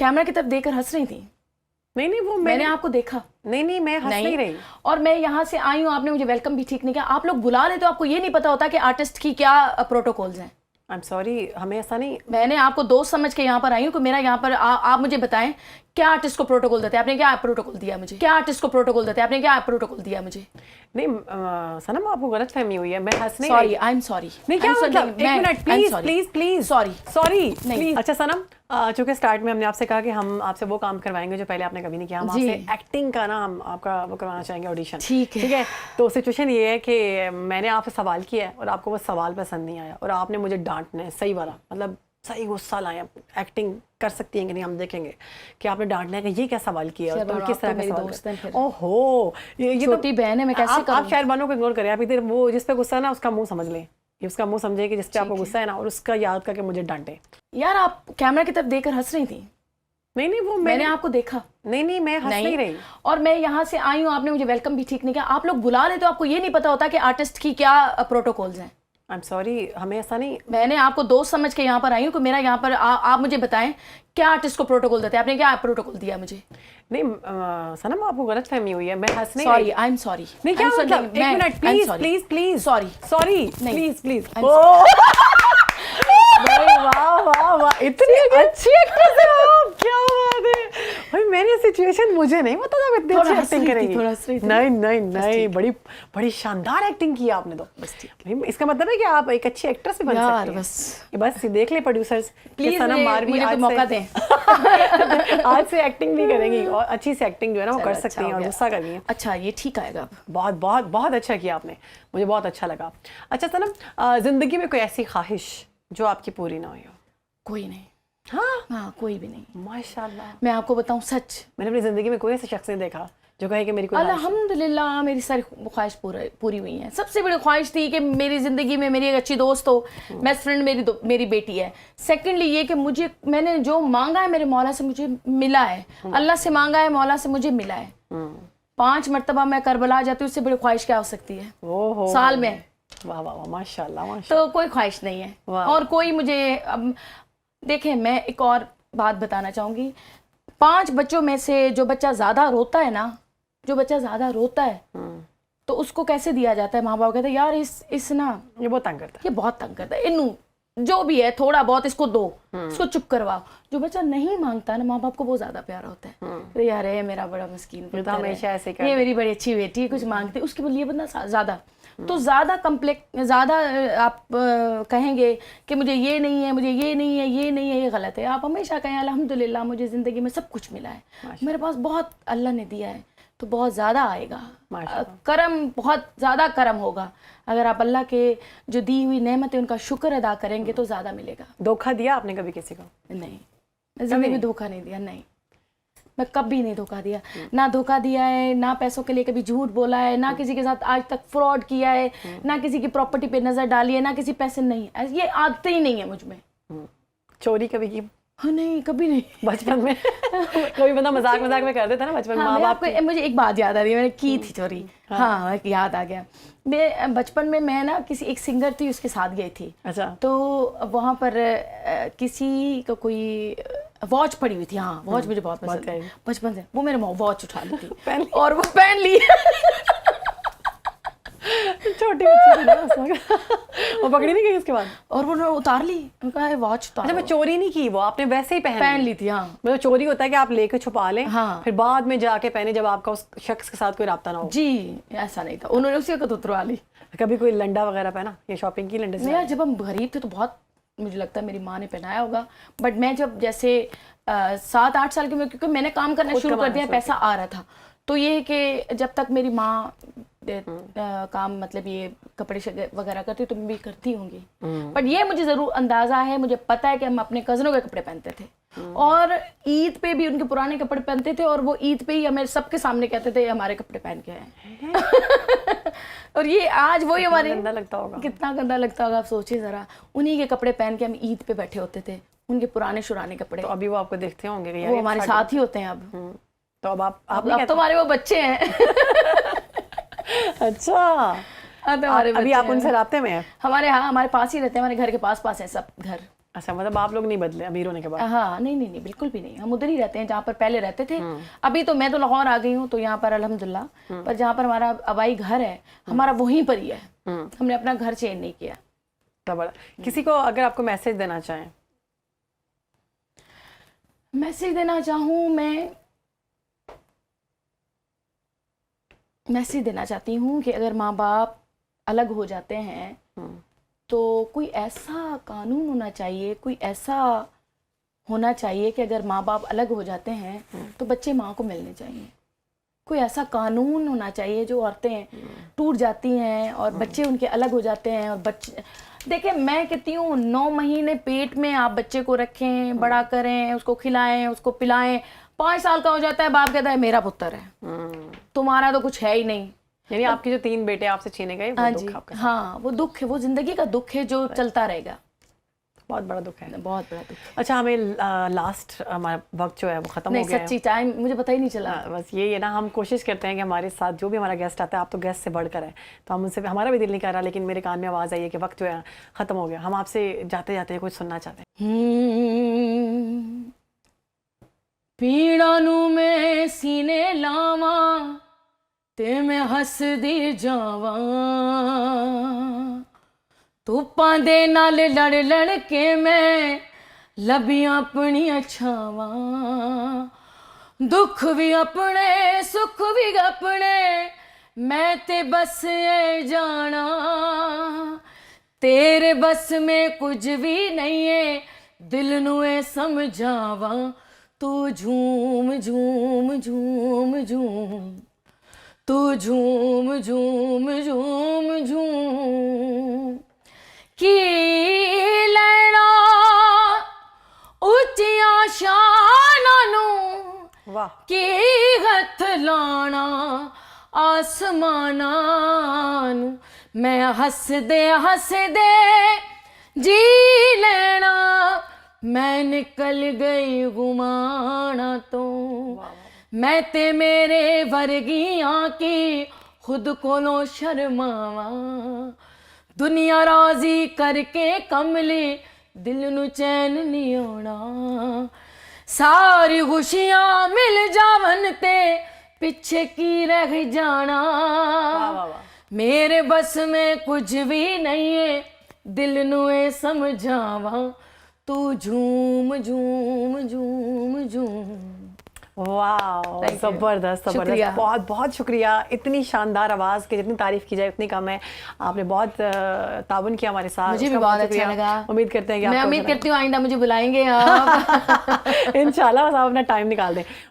Camera की तरफ देखकर हंस रही थी। नहीं नहीं, वो मैंने आपको देखा। नहीं मैं हंस नहीं रही। और मैं यहाँ से आई हूँ, आपने मुझे वेलकम भी ठीक नहीं किया। आप लोग बुला ले तो आपको ये नहीं पता होता कि आर्टिस्ट की क्या प्रोटोकॉल्स हैं। आई एम सॉरी, हमें ऐसा नहीं। मैंने आपको दोस्त समझ के यहाँ पर आई हूँ कि मेरा यहाँ पर आप मुझे बताएं क्या आर्टिस्ट को प्रोटोकॉल देते हैं। आपने क्या प्रोटोकॉल दिया मुझे? क्या आर्टिस्ट को प्रोटोकॉल देते हैं? आपने क्या प्रोटोकॉल दिया मुझे? नहीं सनम, आपको गलत फहमी हुई है, मैं हंस नहीं सॉरी, आई एम सॉरी। नहीं, क्या मतलब, एक minute please please please, sorry please. अच्छा सनम, चूंकि स्टार्ट में हमने आपसे कहा कि हम आपसे वो काम करवाएंगे जो पहले आपने कभी नहीं किया। हम आपसे एक्टिंग का ना हम आपका वो करवाना चाहेंगे, ऑडिशन। ठीक है। तो सिचुएशन ये है कि मैंने आपसे सवाल किया है और आपको वो सवाल पसंद नहीं आया और आपने मुझे डांटना है, सही वाला, मतलब सही गुस्सा लाया। एक्टिंग कर सकती हैं कि नहीं हम देखेंगे कि आपने डांटना है कि ये क्या सवाल किया और तुम किस तरह का सवाल कर। ओहो, ये छोटी बहन है, मैं कैसे करूं? आप शायरबानों को इग्नोर करें। आप इधर वो जिस पे गुस्सा है ना उसका मुंह समझ लें, उसका मुंह समझे कि जिस पे आपको गुस्सा है ना, और उसका याद करके मुझे डांटे। यार आप कैमरा की तरफ देखकर हंस रही थी। नहीं वो मैंने आपको देखा। नहीं मैं हंस नहीं रही। और मैं यहाँ से आई हूँ, आपने मुझे वेलकम भी ठीक नहीं किया। आप लोग बुला ले तो आपको ये नहीं पता होता कि आर्टिस्ट की क्या प्रोटोकॉल्स हैं। आई एम सॉरी, हमें ऐसा नहीं। मैंने आपको दोस्त समझ के यहाँ पर आई हूँ कि मेरा यहाँ पर आप मुझे बताएं क्या आर्टिस्ट को प्रोटोकॉल देते हैं। आपने क्या प्रोटोकॉल दिया मुझे? नहीं सनम, आपको गलत फहमी हुई है, मैं हंस नहीं। Sorry, I am sorry. नहीं, क्या मतलब, एक minute please please please, sorry please please. वाह वाह वाह, इतनी अच्छी एक्ट्रेस है आप, क्या बात है भाई। मैंने सिचुएशन मुझे नहीं पता था इतनी अच्छी एक्टिंग करेंगी। नहीं, बड़ी शानदार एक्टिंग की आपने तो। इसका मतलब है कि आप एक अच्छी एक्ट्रेस भी बन सकती हैं। बस देख ले प्रोड्यूसर्स, प्लीज सनम मुझे तो मौका दें। आज से एक्टिंग भी करेंगी और अच्छी सी एक्टिंग जो है ना वो कर सकती हैं और गुस्सा करेंगी। अच्छा, ये ठीक आएगा। बहुत बहुत बहुत अच्छा किया आपने, मुझे बहुत अच्छा लगा। अच्छा सनम, जिंदगी में कोई ऐसी ख्वाहिश जो आपकी पूरी ना हुई हो? कोई नहीं। हाँ, कोई भी नहीं। माशाल्लाह। मैं आपको बताऊं सच, मैंने अपनी जिंदगी में कोई ऐसा शख्स नहीं देखा जो कहे कि मेरी कोई अल्हम्दुलिल्लाह मेरी सारी ख्वाहिश पूरी हुई हैं। सबसे बड़ी ख्वाहिश थी कि मेरी ज़िंदगी में मेरी एक अच्छी दोस्त हो, बेस्ट फ्रेंड मेरी बेटी है। सेकेंडली ये कि मैंने जो मांगा है मेरे मौला से मुझे मिला है। अल्लाह से मांगा है, मौला से मुझे मिला है। 5 मरतबा मैं करबला जाती हूँ, उससे बड़ी ख्वाहिश क्या हो सकती है साल में? वाह वाह वाह, माशाल्लाह। तो कोई ख्वाहिश नहीं है। और कोई मुझे देखें, मैं एक और बात बताना चाहूँगी। 5 बच्चों में से जो बच्चा ज़्यादा रोता है ना, तो उसको कैसे दिया जाता है? माँ बाप कहते हैं यार इस ना ये बहुत तंग करता है, इन्नू जो भी है थोड़ा बहुत इसको दो, इसको चुप करवाओ। जो बच्चा नहीं मांगता ना, माँ बाप को वो ज्यादा प्यारा होता है। तो यार ये मेरा बड़ा मस्कीन पुत्र है, ये मेरी बड़ी अच्छी बेटी है, कुछ मांगती है, उसके लिए बंदा ज्यादा तो ज़्यादा आप कहेंगे कि मुझे ये नहीं है, ये गलत है। आप हमेशा कहें अल्हम्दुलिल्लाह मुझे ज़िंदगी में सब कुछ मिला है, मेरे पास बहुत अल्लाह ने दिया है, तो बहुत ज़्यादा आएगा करम, बहुत ज़्यादा करम होगा। अगर आप अल्लाह के जो दी हुई नेमत है उनका शुक्र अदा करेंगे तो ज़्यादा मिलेगा। धोखा दिया आपने कभी किसी को? नहीं, ज़िंदगी में धोखा नहीं दिया। नहीं, मैं कभी नहीं धोखा दिया। ना धोखा दिया है, ना पैसों के लिए कभी झूठ बोला है, ना किसी के साथ आज तक फ्रॉड किया है, ना किसी की प्रॉपर्टी पे नजर डाली है, ना किसी पैसे। नहीं, ये आदतें ही नहीं है मुझ में। चोरी कभी की? हाँ नहीं, कभी नहीं। बचपन में कोई बंदा मजाक में कर देता ना बचपन में। माँ बाप को मुझे एक बात याद आ रही है, मैंने की थी चोरी। हाँ याद आ गया। मैं बचपन में मैं ना किसी एक सिंगर थी उसके साथ गई थी। अच्छा। तो वहाँ पर किसी का कोई वॉच पड़ी हुई थी। हाँ, वॉच मुझे बहुत पसंद है बचपन से। वो मेरे वॉच उठा ली थी और वो पहन ली। छोटी बच्ची वो पकड़ी नहीं गई उसके बाद? और वो उतार ली, उनका वॉच उतार। अच्छा, मैं चोरी नहीं की, वो आपने वैसे ही पहन ली थी। हाँ, मतलब चोरी होता है कि आप लेके छुपा लें, हाँ, फिर बाद में जाके पहने जब आपका उस शख्स के साथ कोई राब्ता ना हो। जी, ऐसा नहीं था, उन्होंने उसी वक्त उतरवा ली। कभी कोई लंडा वगैरह पहना? ये शॉपिंग की लंडे से? जब हम गरीब थे तो बहुत, मुझे लगता है मेरी माँ ने पहनाया होगा, बट मैं जब जैसे 7-8 साल की उम्र, क्योंकि मैंने काम करना शुरू कर दिया, पैसा आ रहा था, तो ये कि जब तक मेरी माँ काम मतलब ये कपड़े वगैरह करती तो मैं भी करती होंगी, बट ये मुझे जरूर अंदाजा है, मुझे पता है कि हम अपने कजनों के कपड़े पहनते थे और ईद पे भी उनके पुराने कपड़े पहनते थे और वो ईद पे ही हमें सबके सामने कहते थे हमारे कपड़े पहन के आए। और ये आज वही हमारे गंदा लगता होगा, कितना गंदा लगता होगा, आप सोचिए जरा, उन्हीं के कपड़े पहन के हम ईद पे बैठे होते थे, उनके पुराने शुराने कपड़े। तो अभी वो आपको देखते होंगे? वो हमारे साथ ही होते हैं अब। तो अब अब तो हमारे वो बच्चे हैं। अच्छा, अभी आप उनसे राब्ते में हैं? हमारे पास ही रहते हैं, हमारे घर के पास है सब घर। अच्छा, मतलब आप लोग नहीं बदले अमीर होने के बाद? हाँ, नहीं नहीं नहीं, बिल्कुल भी नहीं। हम उधर ही रहते हैं जहाँ पर पहले रहते थे। अभी तो मैं तो लाहौर आ गई हूँ, तो यहाँ पर अल्हम्दुलिल्लाह, पर जहाँ पर हमारा आबाई घर है हमारा वहीं पर ही है। हमने अपना घर चेंज नहीं किया। तो बड़ा, किसी को अगर आपको मैसेज देना चाहें? मैसेज देना चाहूँ, मैं मैसेज देना चाहती हूँ कि अगर माँ बाप अलग हो जाते हैं तो कोई ऐसा कानून होना चाहिए, कोई ऐसा होना चाहिए कि अगर माँ बाप अलग हो जाते हैं तो बच्चे माँ को मिलने चाहिए। कोई ऐसा कानून होना चाहिए, जो औरतें टूट जाती हैं और बच्चे उनके अलग हो जाते हैं, और बच्चे देखिए, मैं कहती हूँ 9 महीने पेट में आप बच्चे को रखें, बड़ा करें, उसको खिलाएं, उसको पिलाएं, 5 साल का हो जाता है, बाप कहता है मेरा पुत्र है, तुम्हारा तो कुछ है ही नहीं। यानी आपके जो 3 बेटे आपसे छीने गए, वो दुख आपका? हाँ, वो दुख है, वो जिंदगी का दुख है जो चलता रहेगा। बहुत बड़ा दुख है, बहुत बड़ा दुख। अच्छा, हमें लास्ट हमारा वक्त जो है वो खत्म हो गया है। सच्ची टाइम मुझे पता ही नहीं चला। बस ये है ना, हम कोशिश करते हैं कि हमारे साथ जो भी हमारा गेस्ट आता है, आप तो गेस्ट से बढ़कर है, तो हम उनसे, हमारा भी दिल नहीं कर रहा, लेकिन मेरे कान में आवाज़ आई है कि वक्त जो है ख़त्म हो गया। हम आपसे जाते जाते कुछ सुनना चाहते हैं। पीड़ा नू मैं सीने लावा ते मैं हसदी जावा, धुप्पां दे नाल लड़ लड़ के मैं लबियां अपनियां छावां, दुख भी अपने सुख भी अपने, मैं ते बस ये जाना, तेरे बस में कुछ भी नहीं है, दिल नू ए समझावा, तू झूम झूम झूम झूम, तू झूम झूम झूम झूम, की लेना उच्चियां शानां नू, वाह, की हथ लाना आसमानां नू, मैं हसदे हसदे जी लेना, मैं निकल गई गुमाना तो, मैं ते मेरे वर्गियां की खुद कोलों शर्मावा, दुनिया राजी करके कमली दिल नू चैन नहीं आना, सारी खुशियां मिल जावन ते पिछे की रह जाना, मेरे बस में कुछ भी नहीं है, दिल नू ए समझावा, तू झूम झूम झूम झूम। वाह, जबरदस्त जबरदस्त, बहुत बहुत शुक्रिया। इतनी शानदार आवाज़ की जितनी तारीफ की जाए उतनी कम है। आपने बहुत ताउन किया हमारे साथ, मुझे भी बहुत अच्छा लगा। उम्मीद करते हैं कि मैं उम्मीद करती हूँ आइंदा मुझे बुलाएंगे आप। इंशाल्लाह, आप अपना टाइम निकाल दें।